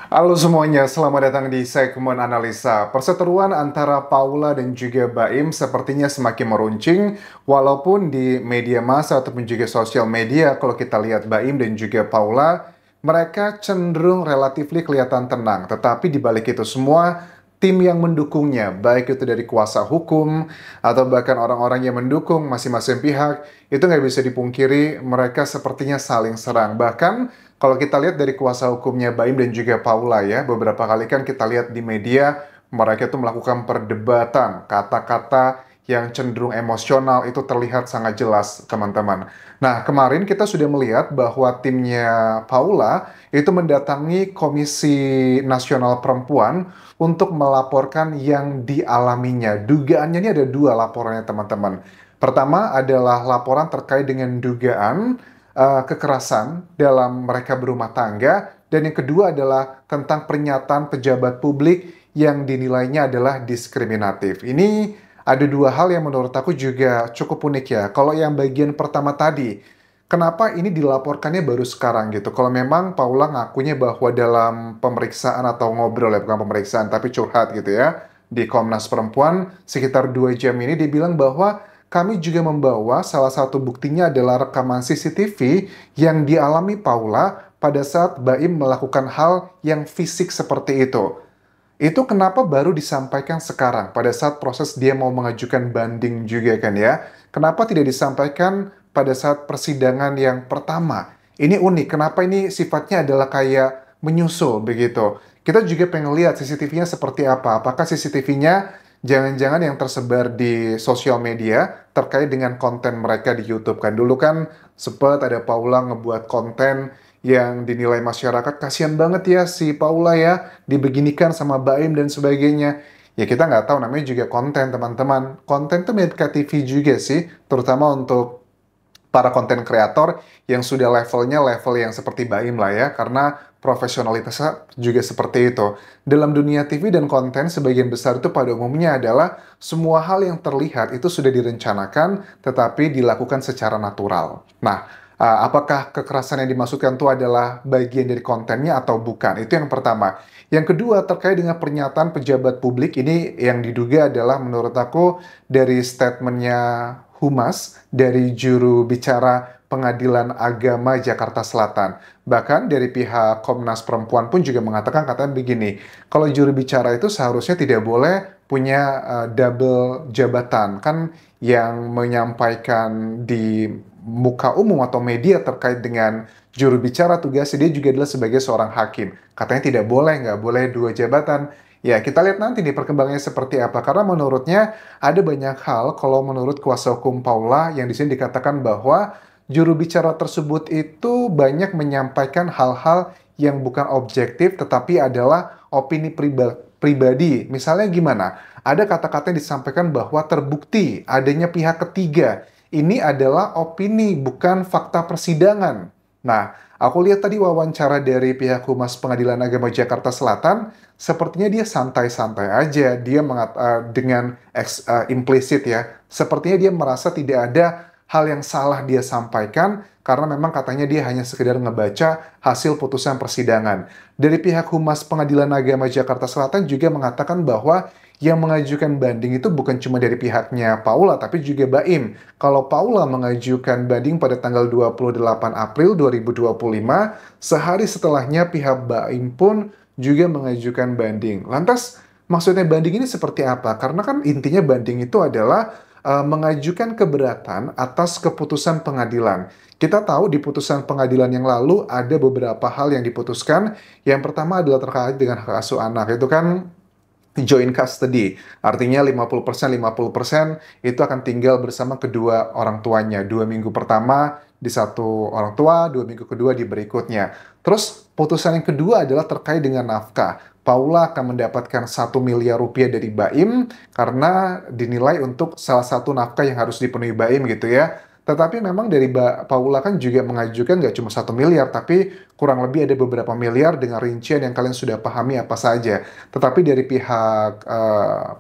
Halo semuanya, selamat datang di segmen analisa. Perseteruan antara Paula dan juga Baim sepertinya semakin meruncing, walaupun di media massa ataupun juga sosial media, kalau kita lihat Baim dan juga Paula, mereka cenderung relatif kelihatan tenang. Tetapi di balik itu semua, tim yang mendukungnya, baik itu dari kuasa hukum atau bahkan orang-orang yang mendukung masing-masing pihak, itu nggak bisa dipungkiri mereka sepertinya saling serang. Bahkan kalau kita lihat dari kuasa hukumnya Baim dan juga Paula ya, beberapa kali kan kita lihat di media mereka itu melakukan perdebatan, kata-kata yang cenderung emosional itu terlihat sangat jelas, teman-teman. Nah, kemarin kita sudah melihat bahwa timnya Paula itu mendatangi Komisi Nasional Perempuan untuk melaporkan yang dialaminya. Dugaannya ini ada dua laporannya, teman-teman. Pertama adalah laporan terkait dengan dugaan kekerasan dalam mereka berumah tangga, dan yang kedua adalah tentang pernyataan pejabat publik yang dinilainya adalah diskriminatif. Ini ada dua hal yang menurut aku juga cukup unik ya. Kalau yang bagian pertama tadi, kenapa ini dilaporkannya baru sekarang gitu? Kalau memang Paula ngakunya bahwa dalam pemeriksaan atau ngobrol ya, bukan pemeriksaan, tapi curhat gitu ya, di Komnas Perempuan sekitar 2 jam ini dibilang bahwa kami juga membawa salah satu buktinya adalah rekaman CCTV yang dialami Paula pada saat Baim melakukan hal yang fisik seperti itu. Itu kenapa baru disampaikan sekarang pada saat proses dia mau mengajukan banding juga kan ya? Kenapa tidak disampaikan pada saat persidangan yang pertama? Ini unik, kenapa ini sifatnya adalah kayak menyusul begitu. Kita juga pengen lihat CCTV-nya seperti apa. Apakah CCTV-nya jangan-jangan yang tersebar di sosial media terkait dengan konten mereka di YouTube kan. Dulu kan sempat ada Paula ngebuat konten yang dinilai masyarakat, kasihan banget ya si Paula ya, dibeginikan sama Baim dan sebagainya. Ya kita nggak tahu, namanya juga konten teman-teman. Konten tuh mirip kayak TV juga sih, terutama untuk para konten kreator yang sudah levelnya level yang seperti Baim lah ya, karena profesionalitasnya juga seperti itu. Dalam dunia TV dan konten, sebagian besar itu pada umumnya adalah semua hal yang terlihat itu sudah direncanakan, tetapi dilakukan secara natural. Nah, apakah kekerasan yang dimaksudkan itu adalah bagian dari kontennya atau bukan? Itu yang pertama. Yang kedua, terkait dengan pernyataan pejabat publik, ini yang diduga adalah menurut aku dari statementnya Humas dari juru bicara Pengadilan Agama Jakarta Selatan. Bahkan dari pihak Komnas Perempuan pun juga mengatakan katanya begini, kalau juru bicara itu seharusnya tidak boleh punya double jabatan. Kan yang menyampaikan di muka umum atau media terkait dengan juru bicara tugasnya dia juga adalah sebagai seorang hakim. Katanya tidak boleh, nggak boleh dua jabatan. Ya, kita lihat nanti nih perkembangannya seperti apa. Karena menurutnya ada banyak hal, kalau menurut kuasa hukum Paula, yang di sini dikatakan bahwa juru bicara tersebut itu banyak menyampaikan hal-hal yang bukan objektif, tetapi adalah opini pribadi. Misalnya gimana? Ada kata-kata yang disampaikan bahwa terbukti adanya pihak ketiga. Ini adalah opini, bukan fakta persidangan. Nah, aku lihat tadi wawancara dari pihak Humas Pengadilan Agama Jakarta Selatan, sepertinya dia santai-santai aja. Dia dengan implisit ya, sepertinya dia merasa tidak ada hal yang salah dia sampaikan, karena memang katanya dia hanya sekedar ngebaca hasil putusan persidangan. Dari pihak Humas Pengadilan Agama Jakarta Selatan juga mengatakan bahwa yang mengajukan banding itu bukan cuma dari pihaknya Paula, tapi juga Baim. Kalau Paula mengajukan banding pada tanggal 28 April 2025, sehari setelahnya pihak Baim pun juga mengajukan banding. Lantas, maksudnya banding ini seperti apa? Karena kan intinya banding itu adalah mengajukan keberatan atas keputusan pengadilan. Kita tahu di putusan pengadilan yang lalu ada beberapa hal yang diputuskan. Yang pertama adalah terkait dengan hak asuh anak. Itu kan joint custody, artinya 50% 50% itu akan tinggal bersama kedua orang tuanya. 2 minggu pertama di satu orang tua, 2 minggu kedua di berikutnya. Terus putusan yang kedua adalah terkait dengan nafkah. Paula akan mendapatkan 1 miliar rupiah dari Baim karena dinilai untuk salah satu nafkah yang harus dipenuhi Baim gitu ya. Tetapi memang dari Paula kan juga mengajukan nggak cuma 1 miliar, tapi kurang lebih ada beberapa miliar dengan rincian yang kalian sudah pahami apa saja. Tetapi dari pihak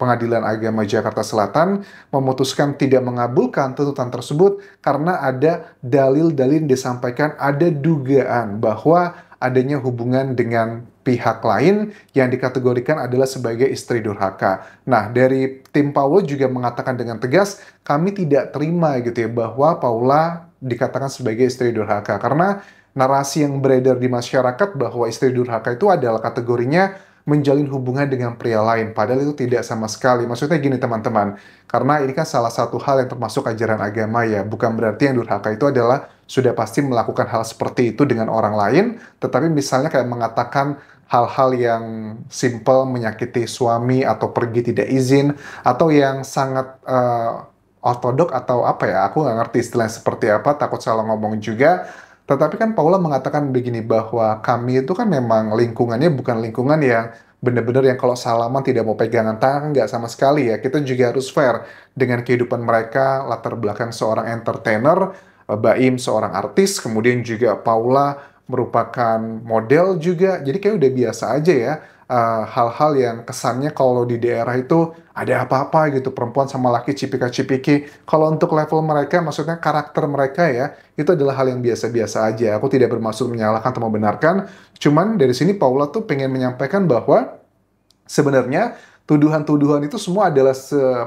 Pengadilan Agama Jakarta Selatan memutuskan tidak mengabulkan tuntutan tersebut karena ada dalil-dalil yang disampaikan, ada dugaan bahwa adanya hubungan dengan pihak lain yang dikategorikan adalah sebagai istri durhaka. Nah, dari tim Paula juga mengatakan dengan tegas, kami tidak terima gitu ya bahwa Paula dikatakan sebagai istri durhaka. Karena narasi yang beredar di masyarakat bahwa istri durhaka itu adalah kategorinya menjalin hubungan dengan pria lain. Padahal itu tidak sama sekali. Maksudnya gini teman-teman, karena ini kan salah satu hal yang termasuk ajaran agama ya. Bukan berarti yang durhaka itu adalah sudah pasti melakukan hal seperti itu dengan orang lain, tetapi misalnya kayak mengatakan hal-hal yang simple menyakiti suami atau pergi tidak izin, atau yang sangat ortodok atau apa ya, aku nggak ngerti istilahnya seperti apa, takut salah ngomong juga. Tetapi kan Paula mengatakan begini bahwa kami itu kan memang lingkungannya bukan lingkungan yang benar-benar yang kalau salaman tidak mau pegangan tangan, nggak sama sekali ya. Kita juga harus fair dengan kehidupan mereka, latar belakang seorang entertainer, Baim seorang artis, kemudian juga Paula merupakan model juga. Jadi kayak udah biasa aja ya hal-hal yang kesannya kalau di daerah itu ada apa-apa gitu, perempuan sama laki cipika-cipiki. Kalau untuk level mereka, maksudnya karakter mereka ya, itu adalah hal yang biasa-biasa aja. Aku tidak bermaksud menyalahkan atau membenarkan, cuman dari sini Paula tuh pengen menyampaikan bahwa sebenarnya tuduhan-tuduhan itu semua adalah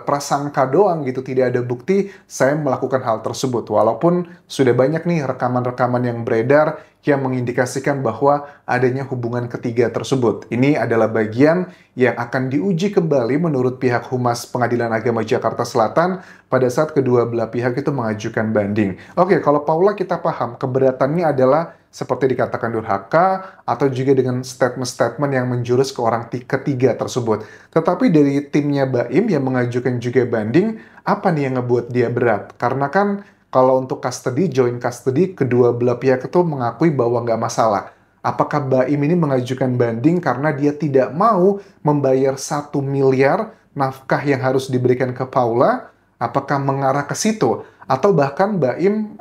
prasangka doang gitu, tidak ada bukti saya melakukan hal tersebut. Walaupun sudah banyak nih rekaman-rekaman yang beredar yang mengindikasikan bahwa adanya hubungan ketiga tersebut. Ini adalah bagian yang akan diuji kembali menurut pihak Humas Pengadilan Agama Jakarta Selatan pada saat kedua belah pihak itu mengajukan banding. Oke, kalau Paula kita paham keberatannya adalah seperti dikatakan durhaka atau juga dengan statement-statement yang menjurus ke orang ketiga tersebut. Tetapi dari timnya Baim yang mengajukan juga banding, apa nih yang ngebuat dia berat? Karena kan kalau untuk custody, joint custody, kedua belah pihak itu mengakui bahwa nggak masalah. Apakah Baim ini mengajukan banding karena dia tidak mau membayar 1 miliar nafkah yang harus diberikan ke Paula? Apakah mengarah ke situ? Atau bahkan Baim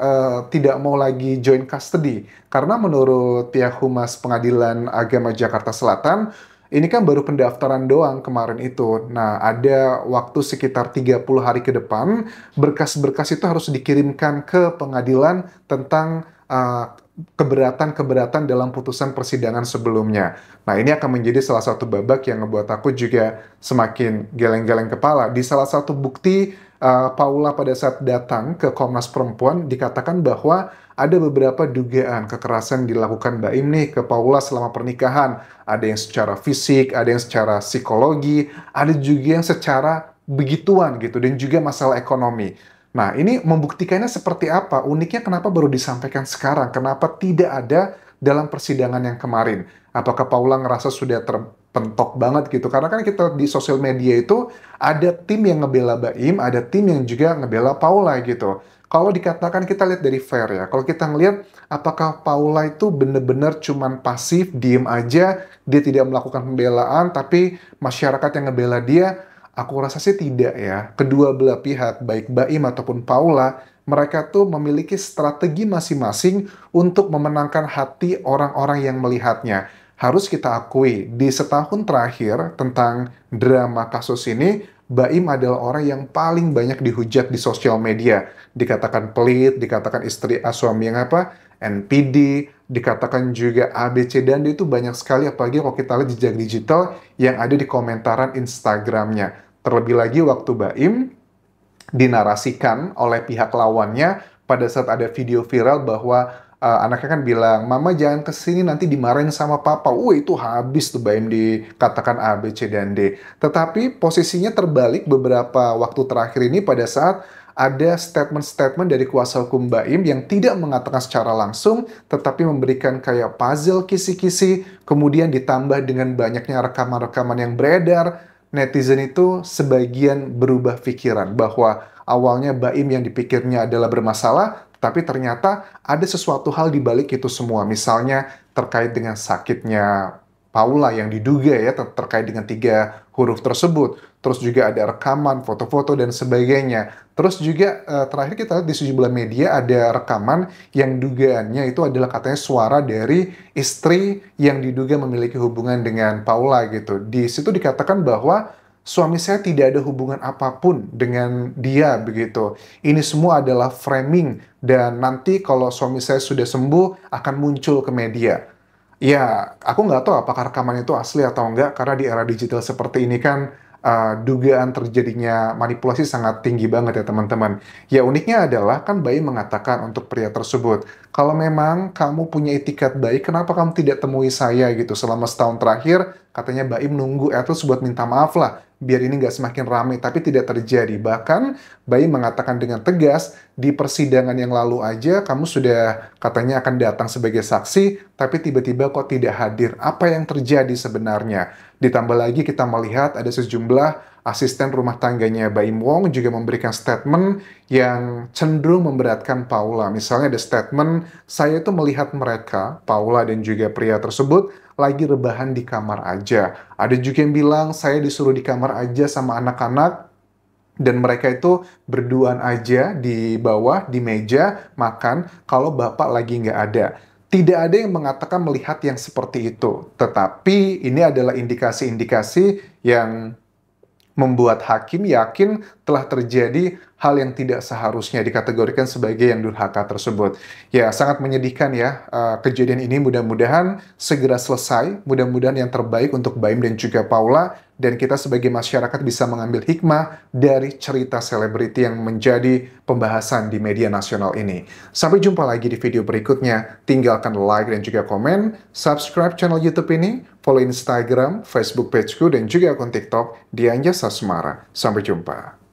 tidak mau lagi joint custody? Karena menurut pihak Humas Pengadilan Agama Jakarta Selatan, ini kan baru pendaftaran doang kemarin itu. Nah, ada waktu sekitar 30 hari ke depan, berkas-berkas itu harus dikirimkan ke pengadilan tentang keberatan-keberatan dalam putusan persidangan sebelumnya. Nah, ini akan menjadi salah satu babak yang ngebuat aku juga semakin geleng-geleng kepala. Di salah satu bukti Paula pada saat datang ke Komnas Perempuan dikatakan bahwa ada beberapa dugaan kekerasan dilakukan Baim nih ke Paula selama pernikahan. Ada yang secara fisik, ada yang secara psikologi, ada juga yang secara begituan gitu, dan juga masalah ekonomi. Nah, ini membuktikannya seperti apa? Uniknya kenapa baru disampaikan sekarang? Kenapa tidak ada dalam persidangan yang kemarin? Apakah Paula ngerasa sudah terpentok banget gitu? Karena kan kita di sosial media itu ada tim yang ngebela Baim, ada tim yang juga ngebela Paula gitu. Kalau dikatakan kita lihat dari fair ya, kalau kita ngelihat apakah Paula itu benar-benar cuman pasif, diem aja, dia tidak melakukan pembelaan, tapi masyarakat yang ngebela dia, aku rasa sih tidak ya. Kedua belah pihak, baik Baim ataupun Paula, mereka tuh memiliki strategi masing-masing untuk memenangkan hati orang-orang yang melihatnya. Harus kita akui, di setahun terakhir tentang drama kasus ini, Baim adalah orang yang paling banyak dihujat di sosial media. Dikatakan pelit, dikatakan istri suami yang apa, NPD, dikatakan juga ABC, dan D itu banyak sekali, apalagi kalau kita lihat jejak digital yang ada di komentaran Instagramnya. Terlebih lagi waktu Baim dinarasikan oleh pihak lawannya pada saat ada video viral bahwa anaknya kan bilang, "Mama jangan kesini nanti dimarahin sama papa." Itu habis tuh Baim dikatakan A, B, C, dan D. Tetapi posisinya terbalik beberapa waktu terakhir ini pada saat ada statement-statement dari kuasa hukum Baim yang tidak mengatakan secara langsung, tetapi memberikan kayak puzzle kisi-kisi, kemudian ditambah dengan banyaknya rekaman-rekaman yang beredar, netizen itu sebagian berubah pikiran bahwa awalnya Baim yang dipikirnya adalah bermasalah, tapi ternyata ada sesuatu hal di balik itu semua. Misalnya terkait dengan sakitnya Paula yang diduga ya terkait dengan 3 huruf tersebut. Terus juga ada rekaman, foto-foto, dan sebagainya. Terus juga terakhir kita lihat di sejumlah media ada rekaman yang dugaannya itu adalah katanya suara dari istri yang diduga memiliki hubungan dengan Paula gitu. Di situ dikatakan bahwa suami saya tidak ada hubungan apapun dengan dia begitu. Ini semua adalah framing dan nanti kalau suami saya sudah sembuh akan muncul ke media. Ya, aku nggak tahu apakah rekaman itu asli atau enggak, karena di era digital seperti ini kan, dugaan terjadinya manipulasi sangat tinggi banget ya teman-teman. Ya uniknya adalah kan Baim mengatakan untuk pria tersebut, "Kalau memang kamu punya itikat baik, kenapa kamu tidak temui saya gitu selama setahun terakhir?" Katanya Baim nunggu Etus buat minta maaf lah, biar ini nggak semakin ramai, tapi tidak terjadi. Bahkan Baim mengatakan dengan tegas, "Di persidangan yang lalu aja kamu sudah katanya akan datang sebagai saksi, tapi tiba-tiba kok tidak hadir. Apa yang terjadi sebenarnya?" Ditambah lagi kita melihat ada sejumlah asisten rumah tangganya Baim Wong juga memberikan statement yang cenderung memberatkan Paula. Misalnya ada statement, "Saya itu melihat mereka, Paula dan juga pria tersebut, lagi rebahan di kamar aja." Ada juga yang bilang, "Saya disuruh di kamar aja sama anak-anak, dan mereka itu berduaan aja di bawah, di meja, makan, kalau bapak lagi nggak ada." Tidak ada yang mengatakan melihat yang seperti itu. Tetapi ini adalah indikasi-indikasi yang membuat hakim yakin telah terjadi hal yang tidak seharusnya dikategorikan sebagai yang durhaka tersebut. Ya, sangat menyedihkan ya, kejadian ini mudah-mudahan segera selesai, mudah-mudahan yang terbaik untuk Baim dan juga Paula, dan kita sebagai masyarakat bisa mengambil hikmah dari cerita selebriti yang menjadi pembahasan di media nasional ini. Sampai jumpa lagi di video berikutnya. Tinggalkan like dan juga komen, subscribe channel YouTube ini, follow Instagram, Facebook pageku, dan juga akun TikTok Dian Jasa Semara. Sampai jumpa.